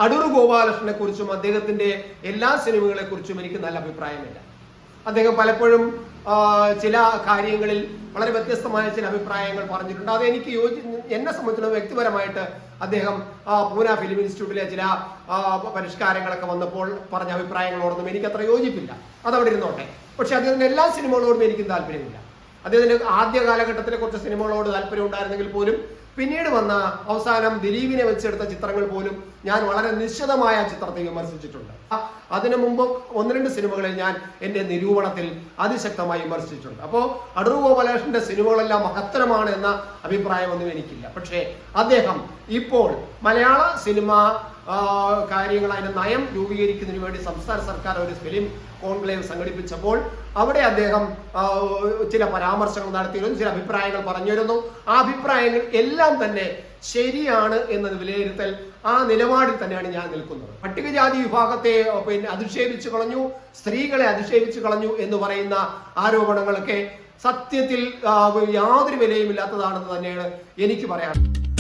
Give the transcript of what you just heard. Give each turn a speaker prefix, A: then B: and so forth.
A: അടൂർ ഗോപാലകൃഷ്ണനെ കുറിച്ചും അദ്ദേഹത്തിന്റെ എല്ലാ സിനിമകളെ കുറിച്ചും എനിക്ക് നല്ല അഭിപ്രായമില്ല. അദ്ദേഹം പലപ്പോഴും ചില കാര്യങ്ങളിൽ വളരെ വ്യത്യസ്തമായ ചില അഭിപ്രായങ്ങൾ പറഞ്ഞിട്ടുണ്ട്. അത് എനിക്ക് എന്നെ സംബന്ധിച്ചിടത്തോളം വ്യക്തിപരമായിട്ട് അദ്ദേഹം പൂന ഫിലിം ഇൻസ്റ്റിറ്റ്യൂട്ടിലെ ചില പരിഷ്കാരങ്ങളൊക്കെ വന്നപ്പോൾ പറഞ്ഞ അഭിപ്രായങ്ങളോടൊന്നും എനിക്ക് അത്ര യോജിപ്പില്ല. അതവിടെ ഇരുന്നോട്ടെ. പക്ഷെ അദ്ദേഹത്തിന്റെ എല്ലാ സിനിമകളോടും എനിക്കും താല്പര്യമില്ല. അദ്ദേഹത്തിന്റെ ആദ്യ കാലഘട്ടത്തിലെ കുറച്ച് സിനിമകളോട് താല്പര്യം ഉണ്ടായിരുന്നെങ്കിൽ പോലും പിന്നീട് വന്ന അവസാനം ദിലീപിനെ വെച്ചെടുത്ത ചിത്രങ്ങൾ പോലും ഞാൻ വളരെ നിശ്ചിതമായ ചിത്രത്തെ വിമർശിച്ചിട്ടുണ്ട്. അതിനു മുമ്പ് 1-2 സിനിമകളിൽ ഞാൻ എന്റെ നിരൂപണത്തിൽ അതിശക്തമായി വിമർശിച്ചിട്ടുണ്ട്. അപ്പോൾ അടൂർ ഗോപാലകൃഷ്ണന്റെ സിനിമകളെല്ലാം മഹത്തരമാണ് എന്ന അഭിപ്രായമൊന്നും എനിക്കില്ല. പക്ഷേ അദ്ദേഹം ഇപ്പോൾ മലയാള സിനിമ കാര്യങ്ങൾ അതിന്റെ നയം രൂപീകരിക്കുന്നതിന് വേണ്ടി സംസ്ഥാന സർക്കാർ ഒരു ഫിലിം കോൺക്ലേവ് സംഘടിപ്പിച്ചപ്പോൾ അവിടെ അദ്ദേഹം ചില പരാമർശങ്ങൾ നടത്തിയിരുന്നു, ചില അഭിപ്രായങ്ങൾ പറഞ്ഞിരുന്നു. ആ അഭിപ്രായങ്ങൾ എല്ലാം തന്നെ ശരിയാണ് എന്നത് വിലയിരുത്തൽ ആ നിലപാടിൽ തന്നെയാണ് ഞാൻ നിൽക്കുന്നത്. പട്ടികജാതി വിഭാഗത്തെ അധിക്ഷേപിച്ചു കളഞ്ഞു, സ്ത്രീകളെ അധിക്ഷേപിച്ചു കളഞ്ഞു എന്ന് പറയുന്ന ആരോപണങ്ങളൊക്കെ സത്യത്തിൽ യാതൊരു വിലയുമില്ലാത്തതാണെന്ന് തന്നെയാണ് എനിക്ക് പറയാനുള്ളത്.